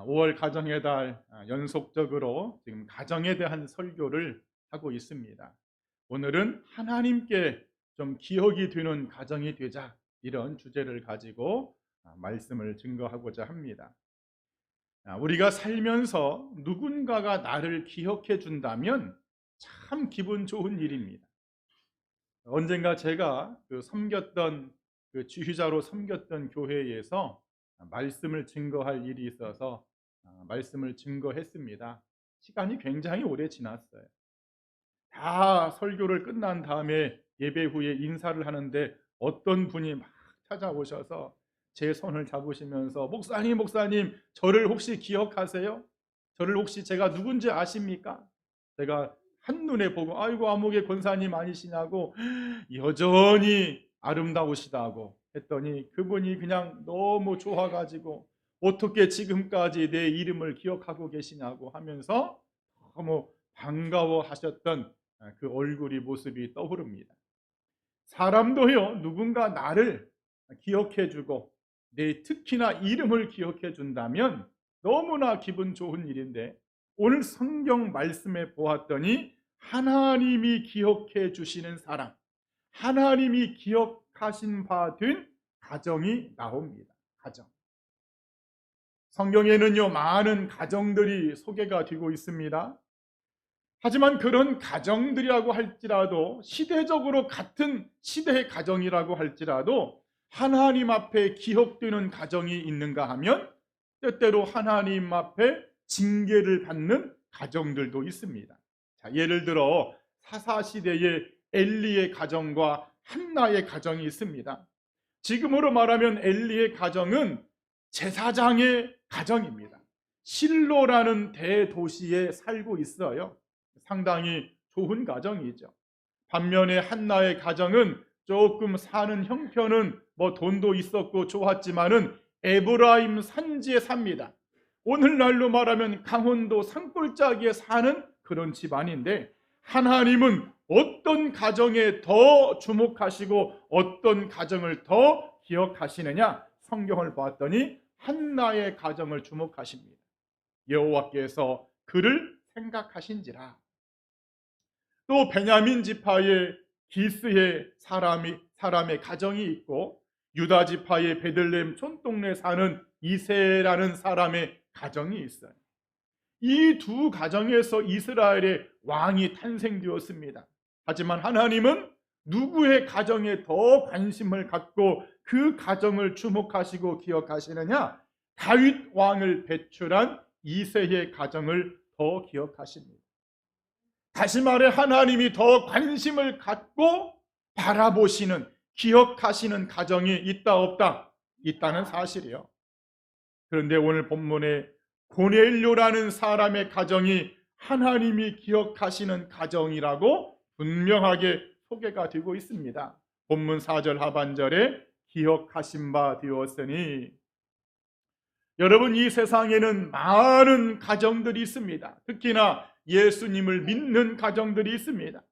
5월 가정의 달 연속적으로 지금 가정에 대한 설교를 하고 있습니다. 오늘은 하나님께 좀 기억이 되는 가정이 되자, 이런 주제를 가지고 말씀을 증거하고자 합니다. 우리가 살면서 누군가가 나를 기억해 준다면 참 기분 좋은 일입니다. 언젠가 제가 섬겼던 지휘자로 섬겼던 교회에서 말씀을 증거할 일이 있어서 말씀을 증거했습니다. 시간이 굉장히 오래 지났어요. 다 설교를 끝난 다음에 예배 후에 인사를 하는데 어떤 분이 막 찾아오셔서 제 손을 잡으시면서 목사님, 목사님, 저를 혹시 기억하세요? 저를 혹시 제가 누군지 아십니까? 제가 한눈에 보고 아이고 아무개 권사님 아니시냐고, 여전히 아름다우시다고 했더니 그분이 그냥 너무 좋아가지고 어떻게 지금까지 내 이름을 기억하고 계시냐고 하면서 너무 반가워하셨던 그 얼굴이 모습이 떠오릅니다. 사람도요, 누군가 나를 기억해주고 내 특히나 이름을 기억해준다면 너무나 기분 좋은 일인데, 오늘 성경 말씀에 보았더니 하나님이 기억해 주시는 사람, 하나님이 기억하신 바 된 가정이 나옵니다. 가정. 성경에는요, 많은 가정들이 소개가 되고 있습니다. 하지만 그런 가정들이라고 할지라도, 시대적으로 같은 시대의 가정이라고 할지라도 하나님 앞에 기억되는 가정이 있는가 하면 때때로 하나님 앞에 징계를 받는 가정들도 있습니다. 자, 예를 들어 사사시대의 엘리의 가정과 한나의 가정이 있습니다. 지금으로 말하면 엘리의 가정은 제사장의 가정입니다. 실로라는 대도시에 살고 있어요. 상당히 좋은 가정이죠. 반면에 한나의 가정은 조금 사는 형편은 돈도 있었고 좋았지만은 에브라임 산지에 삽니다. 오늘날로 말하면 강원도 산골짜기에 사는 그런 집안인데, 하나님은 어떤 가정에 더 주목하시고 어떤 가정을 더 기억하시느냐? 성경을 봤더니 한나의 가정을 주목하십니다. 여호와께서 그를 생각하신지라. 또 베냐민 지파의 기스의 사람의 가정이 있고, 유다 지파의 베들레헴 촌동네 사는 이세라는 사람의 가정이 있어요. 이 두 가정에서 이스라엘의 왕이 탄생되었습니다. 하지만 하나님은 누구의 가정에 더 관심을 갖고 그 가정을 주목하시고 기억하시느냐? 다윗 왕을 배출한 이세의 가정을 더 기억하십니다. 다시 말해 하나님이 더 관심을 갖고 바라보시는, 기억하시는 가정이 있다 없다? 있다는 사실이요. 그런데 오늘 본문에 고넬료라는 사람의 가정이 하나님이 기억하시는 가정이라고 분명하게 소개가 되고 있습니다. 본문 4절 하반절에 기억하신 바 되었으니. 여러분, 이 세상에는 많은 가정들이 있습니다. 특히나 예수님을 믿는 가정들이 있습니다.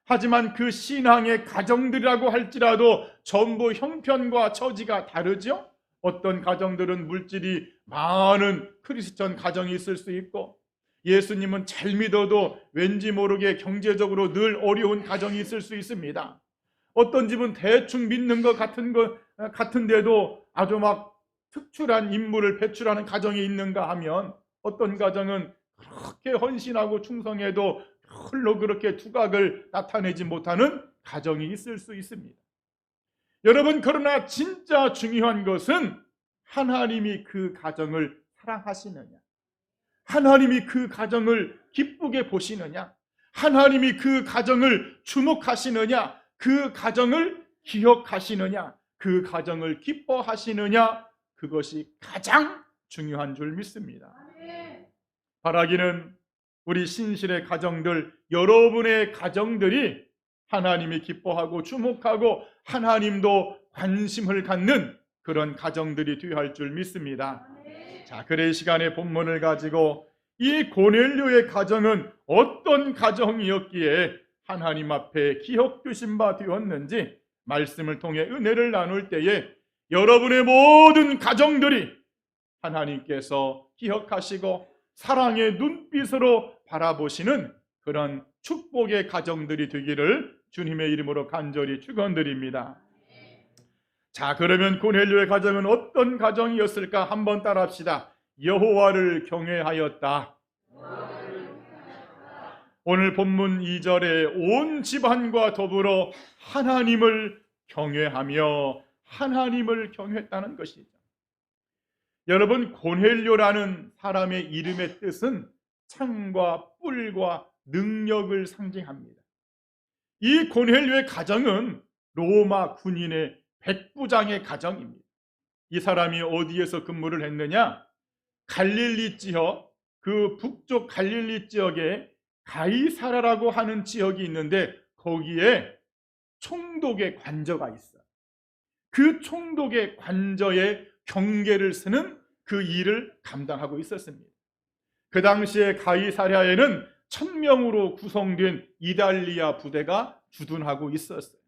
하지만 그 신앙의 가정들이라고 할지라도 전부 형편과 처지가 다르죠. 어떤 가정들은 물질이 많은 크리스천 가정이 있을 수 있고, 예수님은 잘 믿어도 왠지 모르게 경제적으로 늘 어려운 가정이 있을 수 있습니다. 어떤 집은 대충 믿는 것 같은데도 아주 막 특출한 인물을 배출하는 가정이 있는가 하면, 어떤 가정은 그렇게 헌신하고 충성해도 별로 그렇게 두각을 나타내지 못하는 가정이 있을 수 있습니다. 여러분, 그러나 진짜 중요한 것은 하나님이 그 가정을 사랑하시느냐, 하나님이 그 가정을 기쁘게 보시느냐, 하나님이 그 가정을 주목하시느냐, 그 가정을 기억하시느냐, 그 가정을 기뻐하시느냐, 그것이 가장 중요한 줄 믿습니다. 바라기는 우리 신실의 가정들, 여러분의 가정들이 하나님이 기뻐하고 주목하고 하나님도 관심을 갖는 그런 가정들이 되어야 할 줄 믿습니다. 자, 그래 이 시간에 본문을 가지고 이 고넬료의 가정은 어떤 가정이었기에 하나님 앞에 기억되신 바 되었는지 말씀을 통해 은혜를 나눌 때에 여러분의 모든 가정들이 하나님께서 기억하시고 사랑의 눈빛으로 바라보시는 그런 축복의 가정들이 되기를 주님의 이름으로 간절히 축원드립니다. 자, 그러면 고넬료의 가정은 어떤 가정이었을까? 한번 따라합시다. 여호와를 경외하였다. 오늘 본문 2절에 온 집안과 더불어 하나님을 경외하며 하나님을 경외했다는 것이죠. 여러분, 고넬료라는 사람의 이름의 뜻은 창과 뿔과 능력을 상징합니다. 이 고넬료의 가정은 로마 군인의 백부장의 가정입니다. 이 사람이 어디에서 근무를 했느냐? 갈릴리 지역, 그 북쪽 갈릴리 지역에 가이사라라고 하는 지역이 있는데 거기에 총독의 관저가 있어요. 그 총독의 관저에 경계를 쓰는 그 일을 감당하고 있었습니다. 그 당시에 가이사랴에는 1000명으로 구성된 이달리아 부대가 주둔하고 있었어요.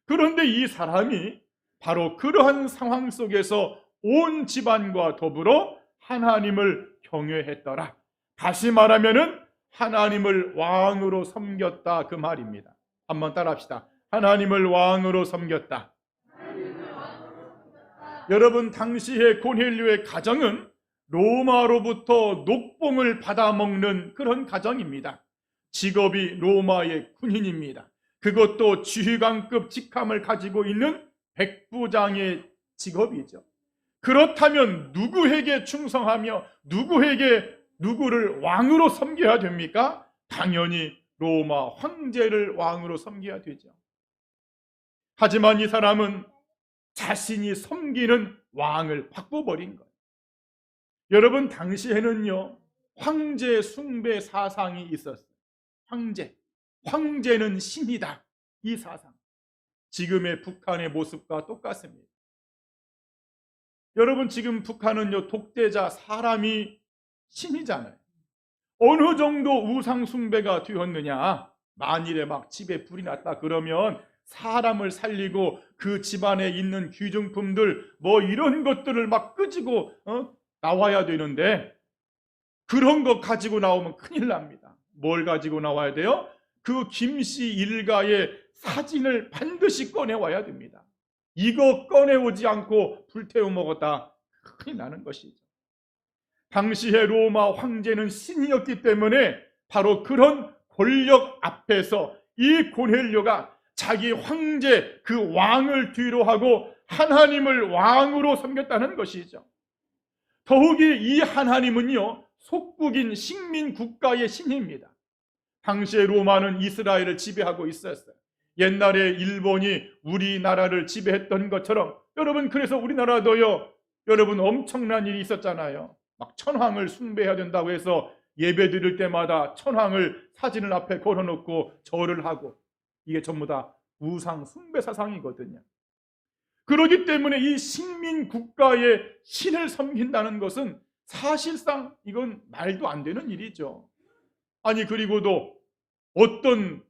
그런데 이 사람이 바로 그러한 상황 속에서 온 집안과 더불어 하나님을 경외했더라. 다시 말하면은 하나님을 왕으로 섬겼다, 그 말입니다. 한번 따라합시다. 하나님을 왕으로 섬겼다. 여러분, 당시의 고넬료의 가정은 로마로부터 녹봉을 받아먹는 그런 가정입니다. 직업이 로마의 군인입니다. 그것도 지휘관급 직함을 가지고 있는 백부장의 직업이죠. 그렇다면 누구에게 충성하며 누구를 왕으로 섬겨야 됩니까? 당연히 로마 황제를 왕으로 섬겨야 되죠. 하지만 이 사람은 자신이 섬기는 왕을 바꿔버린 거예요. 여러분, 당시에는요, 황제 숭배 사상이 있었어요. 황제는 신이다, 이 사상. 지금의 북한의 모습과 똑같습니다. 여러분, 지금 북한은요, 독재자, 사람이 신이잖아요. 어느 정도 우상 숭배가 되었느냐? 만일에 막 집에 불이 났다 그러면 사람을 살리고 그 집안에 있는 귀중품들 뭐 이런 것들을 막 끄지고 나와야 되는데, 그런 거 가지고 나오면 큰일 납니다. 뭘 가지고 나와야 돼요? 그 김씨 일가의 사진을 반드시 꺼내와야 됩니다. 이거 꺼내오지 않고 불태워 먹었다, 큰일 나는 것이죠. 당시의 로마 황제는 신이었기 때문에 바로 그런 권력 앞에서 이 고넬료가 자기 황제, 그 왕을 뒤로 하고 하나님을 왕으로 섬겼다는 것이죠. 더욱이 이 하나님은요, 속국인 식민 국가의 신입니다. 당시에 로마는 이스라엘을 지배하고 있었어요. 옛날에 일본이 우리나라를 지배했던 것처럼, 여러분, 그래서 우리나라도요, 여러분, 엄청난 일이 있었잖아요. 막 천황을 숭배해야 된다고 해서 예배 드릴 때마다 천황을 사진을 앞에 걸어놓고 절을 하고, 이게 전부 다 우상 숭배 사상이거든요. 그렇기 때문에 이 식민 국가의 신을 섬긴다는 것은 사실상 이건 말도 안 되는 일이죠. 아니, 그리고도 어떤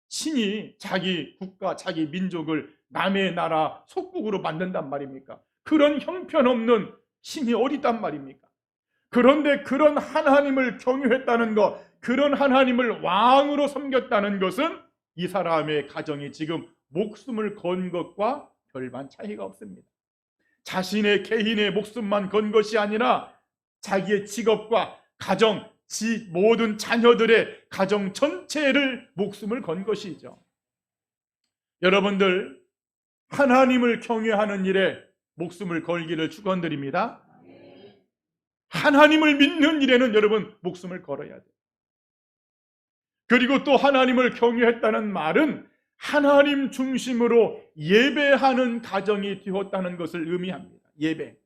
신이 자기 국가, 자기 민족을 남의 나라 속국으로 만든단 말입니까? 그런 형편없는 신이 어디 있단 말입니까? 그런데 그런 하나님을 경유했다는 것, 그런 하나님을 왕으로 섬겼다는 것은 이 사람의 가정이 지금 목숨을 건 것과 별반 차이가 없습니다. 자신의 개인의 목숨만 건 것이 아니라 자기의 직업과 가정, 모든 자녀들의 가정 전체를 목숨을 건 것이죠. 여러분들, 하나님을 경외하는 일에 목숨을 걸기를 축원드립니다. 하나님을 믿는 일에는 여러분 목숨을 걸어야 돼요. 그리고 또 하나님을 경외했다는 말은 하나님 중심으로 예배하는 가정이 되었다는 것을 의미합니다. 예배.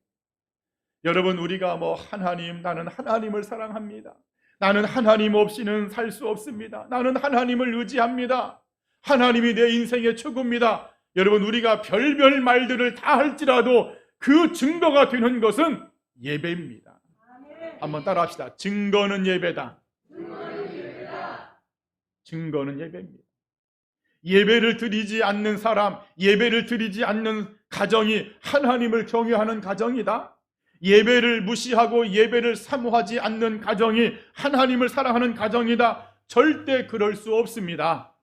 여러분, 우리가 하나님, 나는 하나님을 사랑합니다. 나는 하나님 없이는 살 수 없습니다. 나는 하나님을 의지합니다. 하나님이 내 인생의 최고입니다. 여러분, 우리가 별별 말들을 다 할지라도 그 증거가 되는 것은 예배입니다. 한번 따라합시다. 증거는 예배다. 증거는 예배입니다. 예배를 드리지 않는 사람, 예배를 드리지 않는 가정이 하나님을 경외하는 가정이다. 예배를 무시하고 예배를 사모하지 않는 가정이 하나님을 사랑하는 가정이다. 절대 그럴 수 없습니다.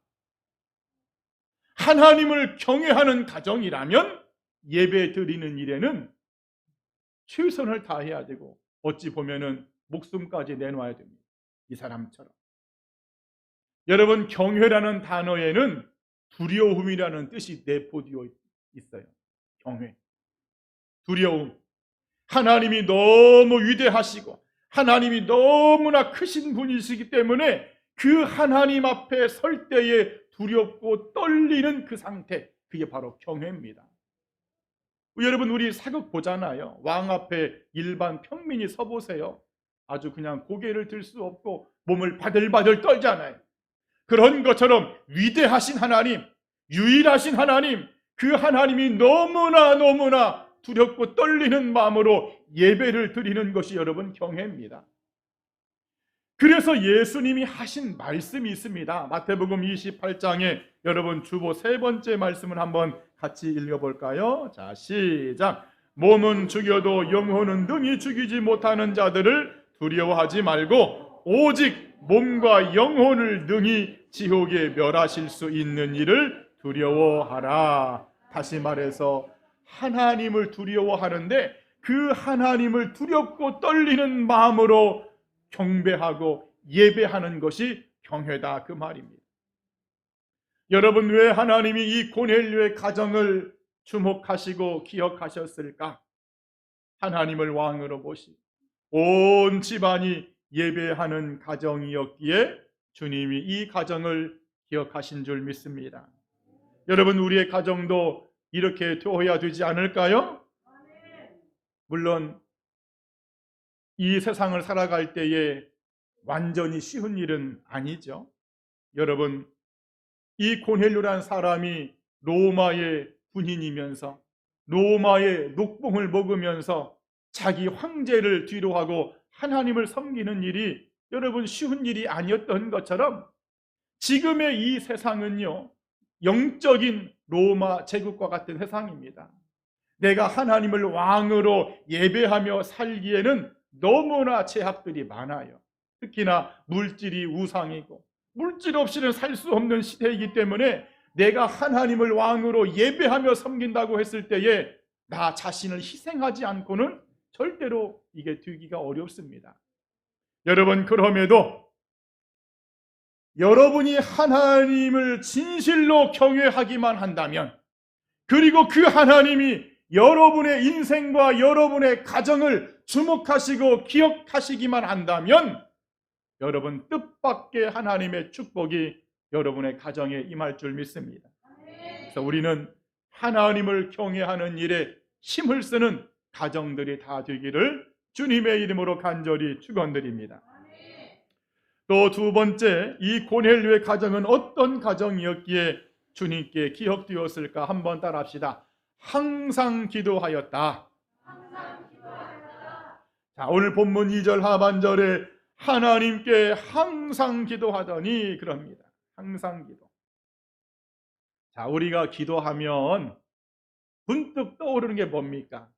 하나님을 경외하는 가정이라면 예배 드리는 일에는 최선을 다해야 되고 어찌 보면은 목숨까지 내놔야 됩니다. 이 사람처럼. 여러분, 경외라는 단어에는 두려움이라는 뜻이 내포되어 있어요. 경외, 두려움. 하나님이 너무 위대하시고 하나님이 너무나 크신 분이시기 때문에 그 하나님 앞에 설 때에 두렵고 떨리는 그 상태, 그게 바로 경외입니다. 여러분, 우리 사극 보잖아요. 왕 앞에 일반 평민이 서보세요. 아주 그냥 고개를 들 수 없고 몸을 바들바들 떨잖아요. 그런 것처럼 위대하신 하나님, 유일하신 하나님, 그 하나님이 너무나 두렵고 떨리는 마음으로 예배를 드리는 것이 여러분 경외입니다. 그래서 예수님이 하신 말씀이 있습니다. 마태복음 28장에 여러분 주보 세 번째 말씀을 한번 같이 읽어볼까요? 자, 시작. 몸은 죽여도 영혼은 능히 죽이지 못하는 자들을 두려워하지 말고 오직 몸과 영혼을 능히 지옥에 멸하실 수 있는 이를 두려워하라. 다시 말해서 하나님을 두려워하는데 그 하나님을 두렵고 떨리는 마음으로 경배하고 예배하는 것이 경외다, 그 말입니다. 여러분, 왜 하나님이 이 고넬료의 가정을 주목하시고 기억하셨을까? 하나님을 왕으로 모시고 온 집안이 예배하는 가정이었기에 주님이 이 가정을 기억하신 줄 믿습니다. 여러분, 우리의 가정도 이렇게 되어야 되지 않을까요? 물론 이 세상을 살아갈 때에 완전히 쉬운 일은 아니죠. 여러분, 이 고넬료라는 사람이 로마의 군인이면서 로마의 녹봉을 먹으면서 자기 황제를 뒤로하고 하나님을 섬기는 일이 여러분 쉬운 일이 아니었던 것처럼 지금의 이 세상은요, 영적인 로마 제국과 같은 세상입니다. 내가 하나님을 왕으로 예배하며 살기에는 너무나 제약들이 많아요. 특히나 물질이 우상이고 물질 없이는 살 수 없는 시대이기 때문에 내가 하나님을 왕으로 예배하며 섬긴다고 했을 때에 나 자신을 희생하지 않고는 절대로 이게 되기가 어렵습니다. 여러분, 그럼에도 여러분이 하나님을 진실로 경외하기만 한다면, 그리고 그 하나님이 여러분의 인생과 여러분의 가정을 주목하시고 기억하시기만 한다면 여러분 뜻밖의 하나님의 축복이 여러분의 가정에 임할 줄 믿습니다. 그래서 우리는 하나님을 경외하는 일에 힘을 쓰는 가정들이 다 되기를 주님의 이름으로 간절히 축원드립니다. 또 두 번째, 이 고넬료의 가정은 어떤 가정이었기에 주님께 기억되었을까? 한번 따라합시다. 항상 기도하였다. 자, 오늘 본문 2절 하반절에 하나님께 항상 기도하더니 그럽니다. 항상 기도. 자, 우리가 기도하면 문득 떠오르는 게 뭡니까?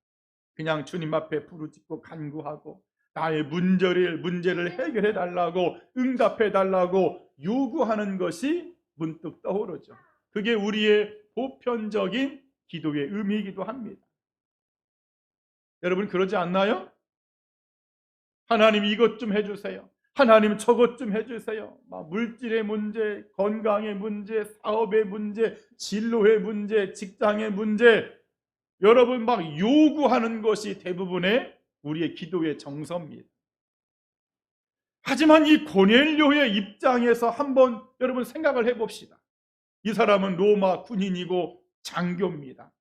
그냥 주님 앞에 부르짖고 간구하고 나의 문제를 해결해 달라고 응답해 달라고 요구하는 것이 문득 떠오르죠. 그게 우리의 보편적인 기도의 의미이기도 합니다. 여러분, 그러지 않나요? 하나님 이것 좀 해주세요. 하나님 저것 좀 해주세요. 물질의 문제, 건강의 문제, 사업의 문제, 진로의 문제, 직장의 문제, 여러분 요구하는 것이 대부분의 우리의 기도의 정서입니다. 하지만 이 고넬료의 입장에서 한번 여러분 생각을 해봅시다. 이 사람은 로마 군인이고 장교입니다.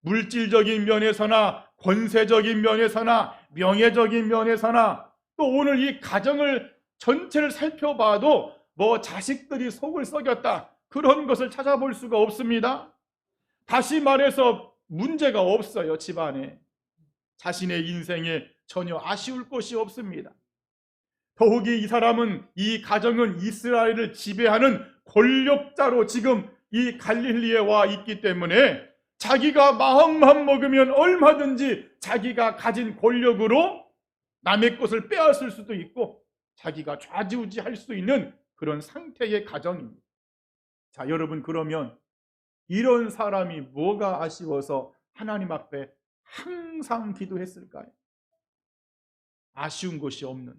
물질적인 면에서나 권세적인 면에서나 명예적인 면에서나 또 오늘 이 가정을 전체를 살펴봐도 자식들이 속을 썩였다, 그런 것을 찾아볼 수가 없습니다. 다시 말해서 문제가 없어요. 집안에 자신의 인생에 전혀 아쉬울 것이 없습니다. 더욱이 이 사람은, 이 가정은 이스라엘을 지배하는 권력자로 지금 이 갈릴리에 와 있기 때문에 자기가 마음만 먹으면 얼마든지 자기가 가진 권력으로 남의 것을 빼앗을 수도 있고 자기가 좌지우지할 수 있는 그런 상태의 가정입니다. 자, 여러분, 그러면 이런 사람이 뭐가 아쉬워서 하나님 앞에 항상 기도했을까요? 아쉬운 것이 없는.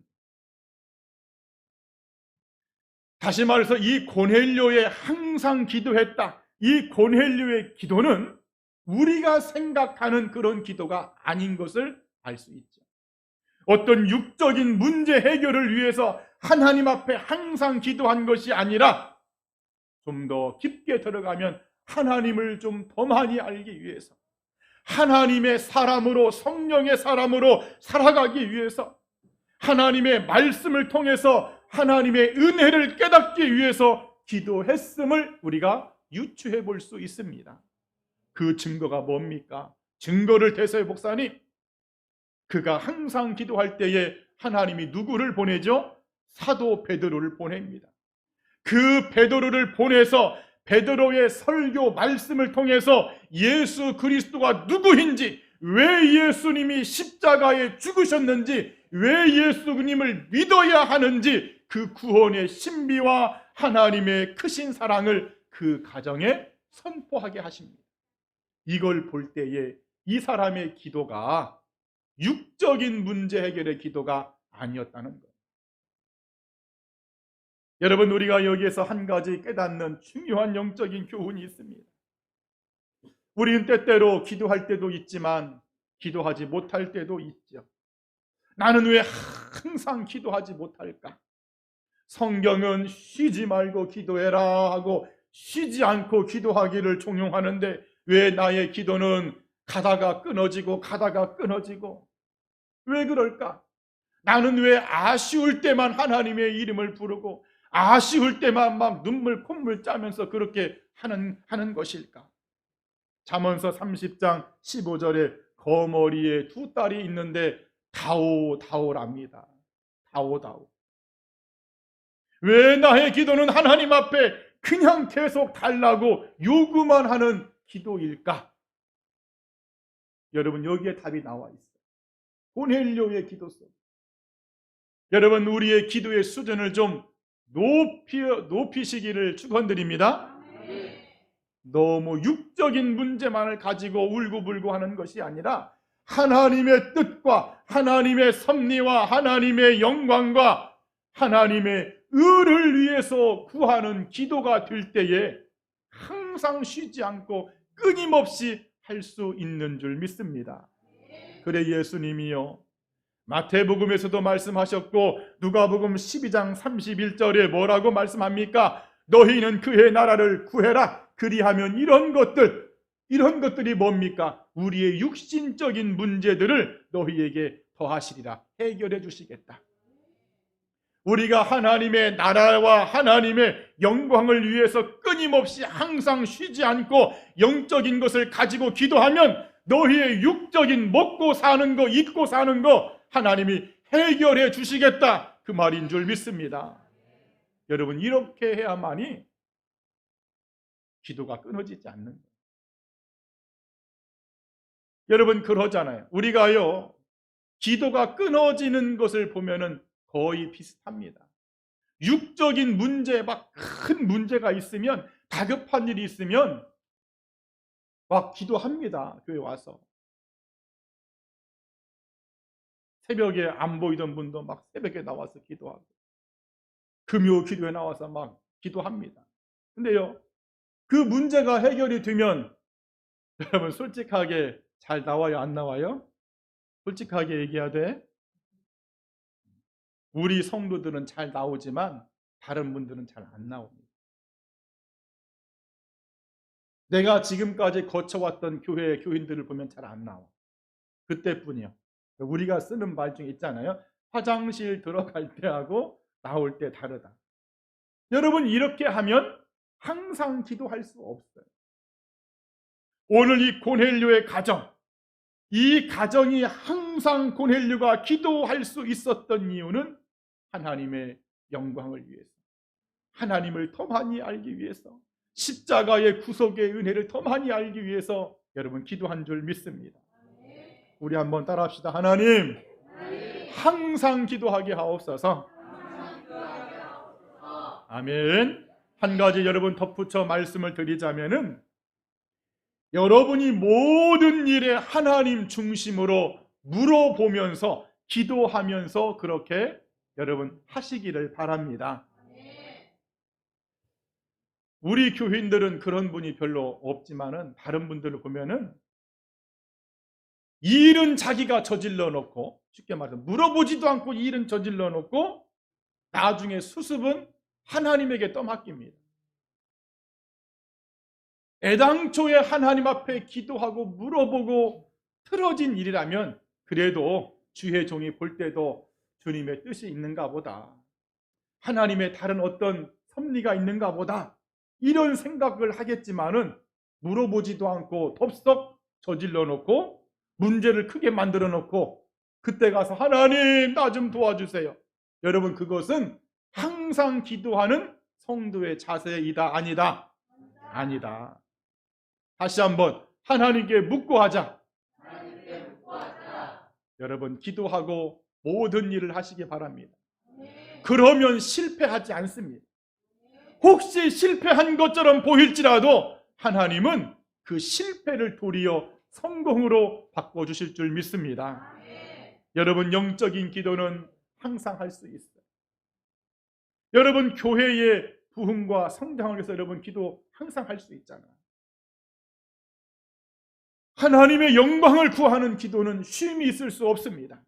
다시 말해서 이 고넬료의 항상 기도했다. 이 고넬료의 기도는 우리가 생각하는 그런 기도가 아닌 것을 알 수 있죠. 어떤 육적인 문제 해결을 위해서 하나님 앞에 항상 기도한 것이 아니라 좀 더 깊게 들어가면 하나님을 좀 더 많이 알기 위해서, 하나님의 사람으로, 성령의 사람으로 살아가기 위해서, 하나님의 말씀을 통해서 하나님의 은혜를 깨닫기 위해서 기도했음을 우리가 유추해 볼 수 있습니다. 그 증거가 뭡니까? 증거를 대서해 목사님, 그가 항상 기도할 때에 하나님이 누구를 보내죠? 사도 베드로를 보냅니다. 그 베드로를 보내서 베드로의 설교 말씀을 통해서 예수 그리스도가 누구인지, 왜 예수님이 십자가에 죽으셨는지, 왜 예수님을 믿어야 하는지 그 구원의 신비와 하나님의 크신 사랑을 그 가정에 선포하게 하십니다. 이걸 볼 때에 이 사람의 기도가 육적인 문제 해결의 기도가 아니었다는 것. 여러분, 우리가 여기에서 한 가지 깨닫는 중요한 영적인 교훈이 있습니다. 우리는 때때로 기도할 때도 있지만 기도하지 못할 때도 있죠. 나는 왜 항상 기도하지 못할까? 성경은 쉬지 말고 기도해라 하고 쉬지 않고 기도하기를 종용하는데 왜 나의 기도는 가다가 끊어지고 가다가 끊어지고, 왜 그럴까? 나는 왜 아쉬울 때만 하나님의 이름을 부르고 아쉬울 때만 막 눈물 콧물 짜면서 그렇게 하는 것일까? 잠언서 30장 15절에 거머리에 두 딸이 있는데 다오다오랍니다. 다오다오. 왜 나의 기도는 하나님 앞에 그냥 계속 달라고 요구만 하는 기도일까? 여러분, 여기에 답이 나와 있어요. 고넬료의 기도 속. 여러분, 우리의 기도의 수준을 좀 높이시기를 축원드립니다. 너무 육적인 문제만을 가지고 울고불고 하는 것이 아니라 하나님의 뜻과 하나님의 섭리와 하나님의 영광과 하나님의 의를 위해서 구하는 기도가 될 때에 항상 쉬지 않고 끊임없이 할 수 있는 줄 믿습니다. 그래 예수님이요, 마태복음에서도 말씀하셨고 누가복음 12장 31절에 뭐라고 말씀합니까? 너희는 그의 나라를 구해라. 그리하면 이런 것들이 뭡니까? 우리의 육신적인 문제들을 너희에게 더하시리라. 해결해 주시겠다. 우리가 하나님의 나라와 하나님의 영광을 위해서 끊임없이 항상 쉬지 않고 영적인 것을 가지고 기도하면 너희의 육적인 먹고 사는 거, 입고 사는 거 하나님이 해결해 주시겠다, 그 말인 줄 믿습니다. 여러분, 이렇게 해야만이 기도가 끊어지지 않는 거예요. 여러분, 그러잖아요. 우리가요, 기도가 끊어지는 것을 보면은 거의 비슷합니다. 육적인 문제, 막 큰 문제가 있으면, 다급한 일이 있으면 막 기도합니다. 교회 와서. 새벽에 안 보이던 분도 막 새벽에 나와서 기도하고, 금요 기도에 나와서 막 기도합니다. 근데요, 그 문제가 해결이 되면 여러분 솔직하게 잘 나와요, 안 나와요? 솔직하게 얘기해야 돼. 우리 성도들은 잘 나오지만 다른 분들은 잘 안 나옵니다. 내가 지금까지 거쳐왔던 교회 교인들을 보면 잘 안 나와. 그때뿐이요. 우리가 쓰는 말 중에 있잖아요. 화장실 들어갈 때하고 나올 때 다르다. 여러분, 이렇게 하면 항상 기도할 수 없어요. 오늘 이 고넬료의 가정, 이 가정이 항상 고넬료가 기도할 수 있었던 이유는 하나님의 영광을 위해서, 하나님을 더 많이 알기 위해서, 십자가의 구속의 은혜를 더 많이 알기 위해서 여러분 기도한 줄 믿습니다. 우리 한번 따라합시다. 하나님, 항상 기도하게 하옵소서. 아멘. 한 가지 여러분 덧붙여 말씀을 드리자면은, 여러분이 모든 일에 하나님 중심으로 물어보면서 기도하면서 그렇게 여러분 하시기를 바랍니다. 우리 교인들은 그런 분이 별로 없지만은 다른 분들을 보면은 이 일은 자기가 저질러 놓고, 쉽게 말해서 물어보지도 않고 이 일은 저질러 놓고 나중에 수습은 하나님에게 떠맡깁니다. 애당초에 하나님 앞에 기도하고 물어보고 틀어진 일이라면 그래도 주의 종이 볼 때도 주님의 뜻이 있는가 보다, 하나님의 다른 어떤 섭리가 있는가 보다, 이런 생각을 하겠지만은 물어보지도 않고 덥석 저질러 놓고 문제를 크게 만들어 놓고 그때 가서 하나님 나 좀 도와주세요. 여러분, 그것은 항상 기도하는 성도의 자세이다 아니다? 아니다. 다시 한번 하나님께 묻고 하자. 여러분, 기도하고 모든 일을 하시기 바랍니다. 그러면 실패하지 않습니다. 혹시 실패한 것처럼 보일지라도 하나님은 그 실패를 도리어 성공으로 바꿔주실 줄 믿습니다. 여러분, 영적인 기도는 항상 할 수 있어요. 여러분, 교회의 부흥과 성장을 위해서 여러분 기도 항상 할 수 있잖아요. 하나님의 영광을 구하는 기도는 쉼이 있을 수 없습니다.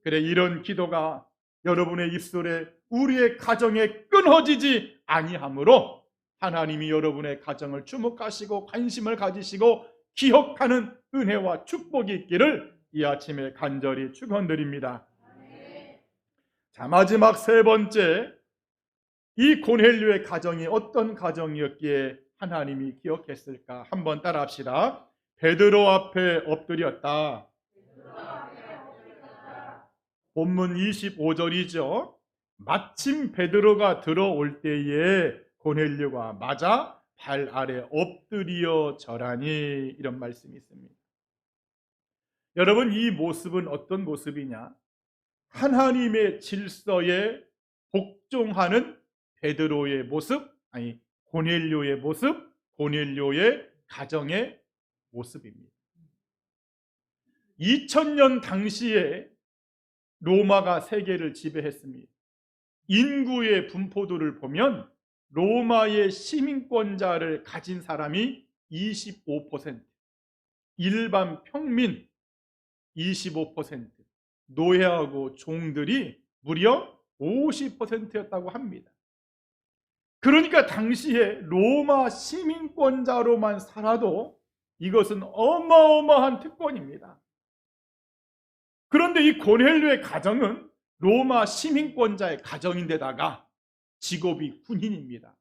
그래, 이런 기도가 여러분의 입술에, 우리의 가정에 끊어지지 아니하므로 하나님이 여러분의 가정을 주목하시고 관심을 가지시고 기억하는 은혜와 축복이 있기를 이 아침에 간절히 축원드립니다. 자, 마지막 세 번째, 이 고넬료의 가정이 어떤 가정이었기에 하나님이 기억했을까? 한번 따라합시다. 베드로 앞에 엎드렸다. 본문 25절이죠. 마침 베드로가 들어올 때에 고넬료가 맞아 발 아래 엎드려 절하니, 이런 말씀이 있습니다. 여러분, 이 모습은 어떤 모습이냐? 하나님의 질서에 복종하는 베드로의 모습, 아니 고넬료의 모습, 고넬료의 가정의 모습입니다. 2000년 당시에 로마가 세계를 지배했습니다. 인구의 분포도를 보면 로마의 시민권자를 가진 사람이 25%, 일반 평민 25%, 노예하고 종들이 무려 50%였다고 합니다. 그러니까 당시에 로마 시민권자로만 살아도 이것은 어마어마한 특권입니다. 그런데 이 고넬료의 가정은 로마 시민권자의 가정인데다가 직업이 군인입니다.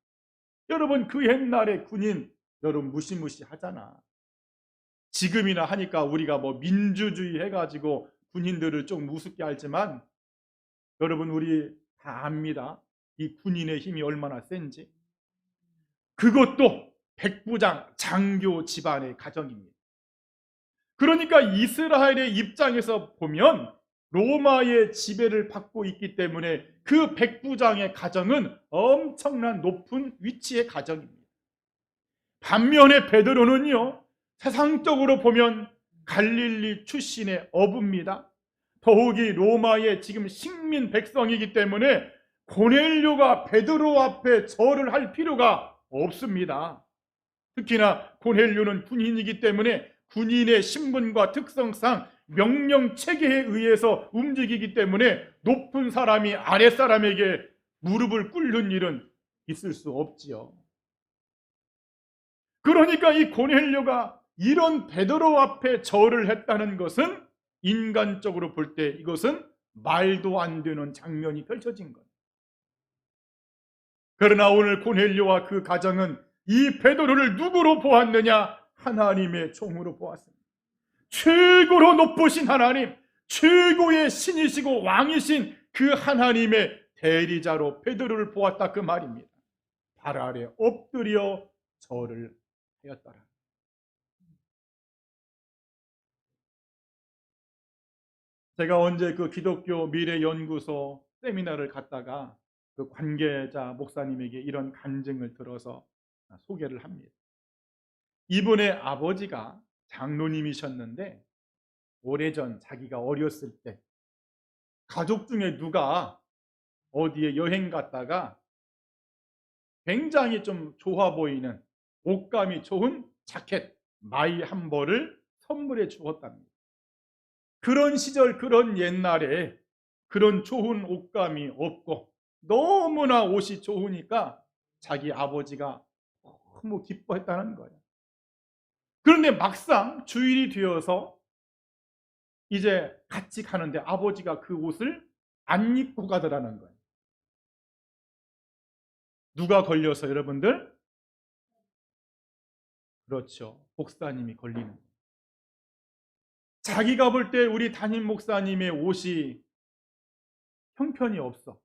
여러분, 그 옛날에 군인 여러분 무시무시하잖아. 지금이나 하니까 우리가 뭐 민주주의 해가지고 군인들을 좀 우습게 알지만 여러분, 우리 다 압니다. 이 군인의 힘이 얼마나 센지. 그것도 백부장 장교 집안의 가정입니다. 그러니까 이스라엘의 입장에서 보면 로마의 지배를 받고 있기 때문에 그 백부장의 가정은 엄청난 높은 위치의 가정입니다. 반면에 베드로는요, 세상적으로 보면 갈릴리 출신의 어부입니다. 더욱이 로마의 지금 식민 백성이기 때문에 고넬료가 베드로 앞에 절을 할 필요가 없습니다. 특히나 고넬료는 군인이기 때문에 군인의 신분과 특성상 명령 체계에 의해서 움직이기 때문에 높은 사람이 아랫사람에게 무릎을 꿇는 일은 있을 수 없지요. 그러니까 이 고넬료가 이런 베드로 앞에 절을 했다는 것은 인간적으로 볼 때 이것은 말도 안 되는 장면이 펼쳐진 거예요. 그러나 오늘 고넬료와 그 가정은 이 베드로를 누구로 보았느냐? 하나님의 종으로 보았습니다. 최고로 높으신 하나님, 최고의 신이시고 왕이신 그 하나님의 대리자로 베드로를 보았다, 그 말입니다. 발 아래 엎드려 절을 하였더라. 제가 언제 그 기독교 미래연구소 세미나를 갔다가 그 관계자 목사님에게 이런 간증을 들어서 소개를 합니다. 이분의 아버지가 장로님이셨는데 오래전 자기가 어렸을 때 가족 중에 누가 어디에 여행 갔다가 굉장히 좀 좋아 보이는 옷감이 좋은 자켓 마이 한 벌을 선물해 주었답니다. 그런 시절 그런 옛날에 그런 좋은 옷감이 없고 너무나 옷이 좋으니까 자기 아버지가 너무 기뻐했다는 거예요. 그런데 막상 주일이 되어서 이제 같이 가는데 아버지가 그 옷을 안 입고 가더라는 거예요. 누가 걸려서 여러분들? 그렇죠. 목사님이 걸리는 거예요. 자기가 볼 때 우리 담임 목사님의 옷이 형편이 없어.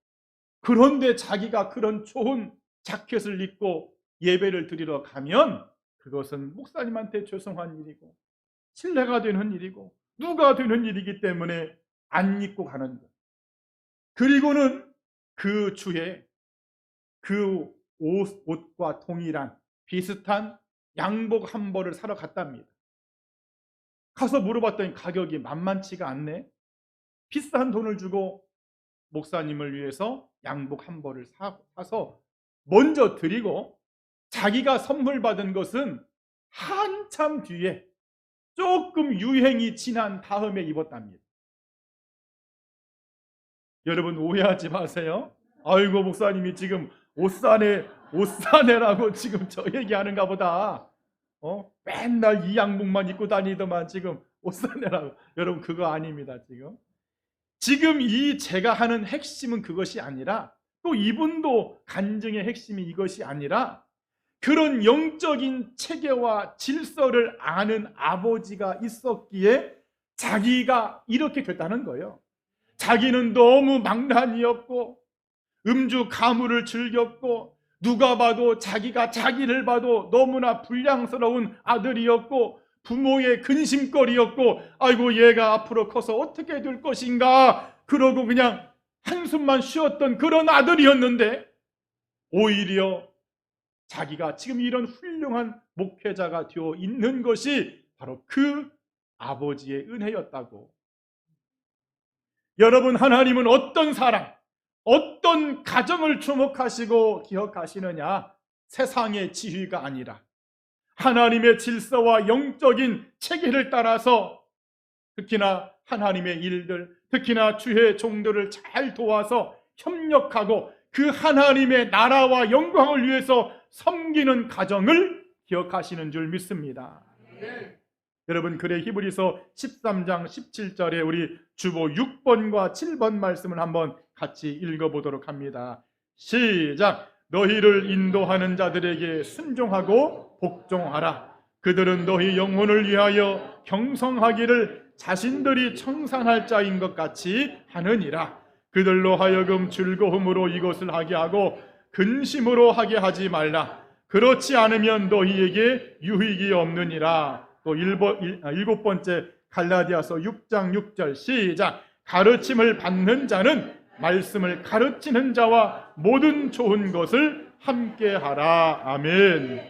그런데 자기가 그런 좋은 자켓을 입고 예배를 드리러 가면 그것은 목사님한테 죄송한 일이고 신뢰가 되는 일이고 누가 되는 일이기 때문에 안 입고 가는 거예요. 그리고는 그 주에 그 옷과 동일한 비슷한 양복 한 벌을 사러 갔답니다. 가서 물어봤더니 가격이 만만치가 않네. 비싼 돈을 주고 목사님을 위해서 양복 한 벌을 사서 먼저 드리고 자기가 선물 받은 것은 한참 뒤에 조금 유행이 지난 다음에 입었답니다. 여러분 오해하지 마세요. 아이고 목사님이 지금 옷사네라고 지금 저 얘기하는가 보다. 맨날 이 양복만 입고 다니더만 지금 옷사네라고. 여러분 그거 아닙니다. 지금 이 제가 하는 핵심은 그것이 아니라 또 이분도 간증의 핵심이 이것이 아니라 그런 영적인 체계와 질서를 아는 아버지가 있었기에 자기가 이렇게 됐다는 거예요. 자기는 너무 망난이었고 음주 가무를 즐겼고 누가 봐도 자기가 자기를 봐도 너무나 불량스러운 아들이었고 부모의 근심거리였고 아이고 얘가 앞으로 커서 어떻게 될 것인가 그러고 그냥 한숨만 쉬었던 그런 아들이었는데 오히려 자기가 지금 이런 훌륭한 목회자가 되어 있는 것이 바로 그 아버지의 은혜였다고. 여러분 하나님은 어떤 사람 어떤 가정을 주목하시고 기억하시느냐? 세상의 지위가 아니라 하나님의 질서와 영적인 체계를 따라서 특히나 하나님의 일들, 특히나 주의 종들을 잘 도와서 협력하고 그 하나님의 나라와 영광을 위해서 섬기는 가정을 기억하시는 줄 믿습니다. 여러분 그래 히브리서 13장 17절에 우리 주보 6번과 7번 말씀을 한번 같이 읽어보도록 합니다. 시작! 너희를 인도하는 자들에게 순종하고 복종하라. 그들은 너희 영혼을 위하여 경성하기를 자신들이 청산할 자인 것 같이 하느니라. 그들로 하여금 즐거움으로 이것을 하게 하고 근심으로 하게 하지 말라. 그렇지 않으면 너희에게 유익이 없느니라. 또 7번째 갈라디아서 6장 6절 시작! 가르침을 받는 자는 말씀을 가르치는 자와 모든 좋은 것을 함께하라. 아멘.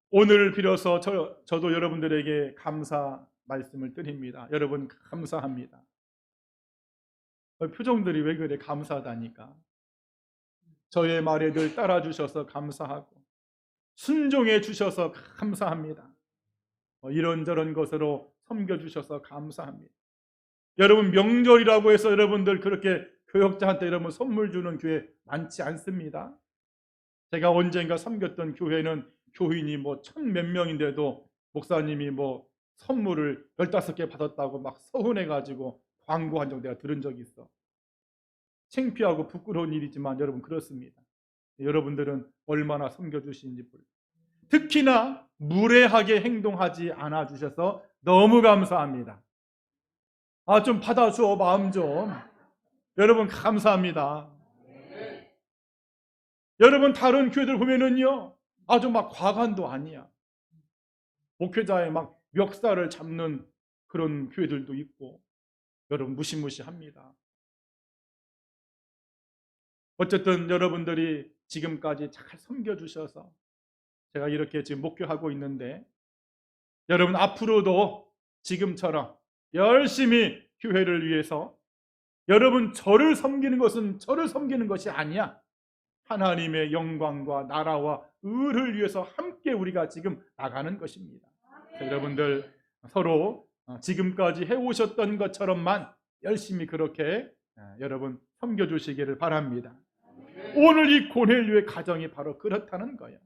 오늘 빌어서 저도 여러분들에게 감사 말씀을 드립니다. 여러분 감사합니다. 표정들이 왜 그래? 감사하다니까. 저의 말에 늘 따라주셔서 감사하고 순종해 주셔서 감사합니다. 이런저런 것으로 섬겨주셔서 감사합니다. 여러분 명절이라고 해서 여러분들 그렇게 교역자한테 여러분 선물 주는 교회 많지 않습니다. 제가 언젠가 섬겼던 교회는 교인이 뭐 1000몇 명인데도 목사님이 뭐 선물을 15개 받았다고 막 서운해가지고 광고한 적 내가 들은 적이 있어. 창피하고 부끄러운 일이지만 여러분 그렇습니다. 여러분들은 얼마나 섬겨주시는지 특히나 무례하게 행동하지 않아 주셔서 너무 감사합니다. 좀 받아줘 마음 좀. 여러분 감사합니다. 여러분 다른 교회들 보면은요 아주 막 과관도 아니야. 목회자의 막 멱살을 잡는 그런 교회들도 있고 여러분 무시무시합니다. 어쨌든 여러분들이 지금까지 잘 섬겨주셔서 제가 이렇게 지금 목회하고 있는데 여러분 앞으로도 지금처럼 열심히 교회를 위해서 여러분 저를 섬기는 것은 저를 섬기는 것이 아니야. 하나님의 영광과 나라와 의를 위해서 함께 우리가 지금 나가는 것입니다. 여러분들 서로 지금까지 해오셨던 것처럼만 열심히 그렇게 여러분 섬겨주시기를 바랍니다. 오늘 이 고넬료의 가정이 바로 그렇다는 거예요.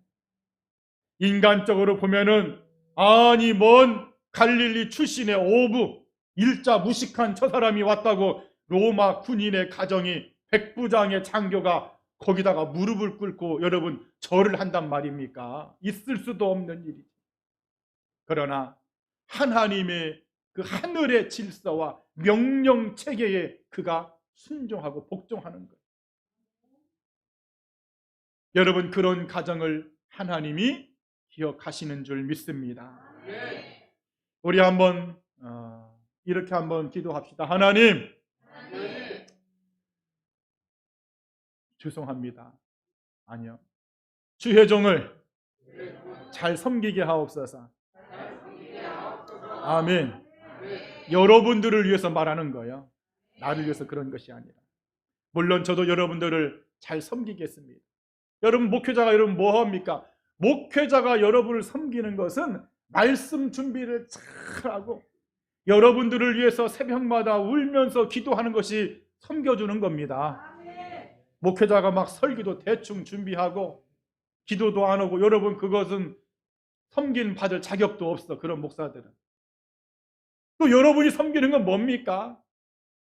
인간적으로 보면은 아니 먼 갈릴리 출신의 어부 일자 무식한 저 사람이 왔다고 로마 군인의 가정이 백부장의 장교가 거기다가 무릎을 꿇고 여러분 절을 한단 말입니까? 있을 수도 없는 일이죠. 그러나 하나님의 그 하늘의 질서와 명령 체계에 그가 순종하고 복종하는 거예요. 여러분 그런 가정을 하나님이 기억하시는 줄 믿습니다. 우리 한번 이렇게 한번 기도합시다. 하나님, 죄송합니다. 아니요. 주의 종을 잘 섬기게 하옵소서. 아멘. 여러분들을 위해서 말하는 거예요. 나를 위해서 그런 것이 아니라. 물론 저도 여러분들을 잘 섬기겠습니다. 여러분 목회자가 여러분 뭐합니까? 목회자가 여러분을 섬기는 것은 말씀 준비를 잘하고 여러분들을 위해서 새벽마다 울면서 기도하는 것이 섬겨주는 겁니다. 목회자가 막 설교도 대충 준비하고 기도도 안 하고 여러분 그것은 섬긴 받을 자격도 없어. 그런 목사들은. 또 여러분이 섬기는 건 뭡니까?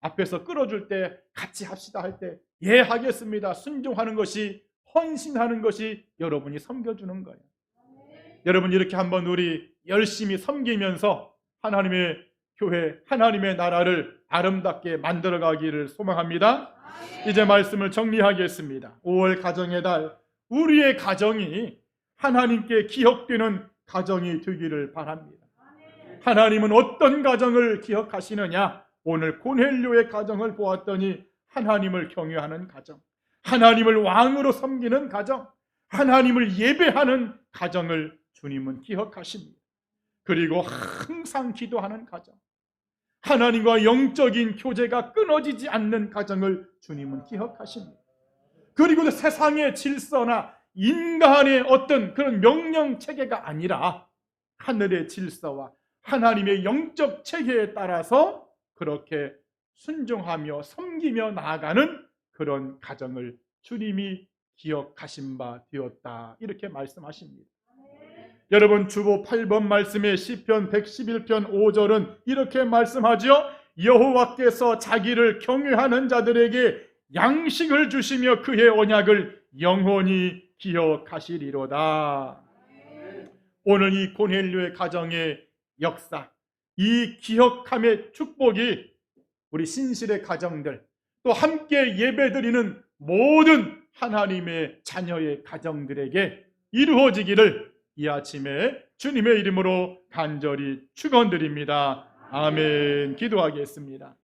앞에서 끌어줄 때 같이 합시다 할 때 예 하겠습니다. 순종하는 것이 헌신하는 것이 여러분이 섬겨주는 거예요. 여러분 이렇게 한번 우리 열심히 섬기면서 하나님의 교회, 하나님의 나라를 아름답게 만들어가기를 소망합니다. 이제 말씀을 정리하겠습니다. 5월 가정의 달, 우리의 가정이 하나님께 기억되는 가정이 되기를 바랍니다. 하나님은 어떤 가정을 기억하시느냐? 오늘 고넬료의 가정을 보았더니 하나님을 경외하는 가정, 하나님을 왕으로 섬기는 가정, 하나님을 예배하는 가정을 주님은 기억하십니다. 그리고 항상 기도하는 가정, 하나님과 영적인 교제가 끊어지지 않는 가정을 주님은 기억하십니다. 그리고 세상의 질서나 인간의 어떤 그런 명령 체계가 아니라 하늘의 질서와 하나님의 영적 체계에 따라서 그렇게 순종하며 섬기며 나아가는 그런 가정을 주님이 기억하신 바 되었다. 이렇게 말씀하십니다. 여러분 주보 8번 말씀의 시편 111편 5절은 이렇게 말씀하죠. 여호와께서 자기를 경외하는 자들에게 양식을 주시며 그의 언약을 영원히 기억하시리로다. 오늘 이 고넬료의 가정의 역사, 이 기억함의 축복이 우리 신실의 가정들, 또 함께 예배드리는 모든 하나님의 자녀의 가정들에게 이루어지기를 이 아침에 주님의 이름으로 간절히 축원드립니다. 아멘. 기도하겠습니다.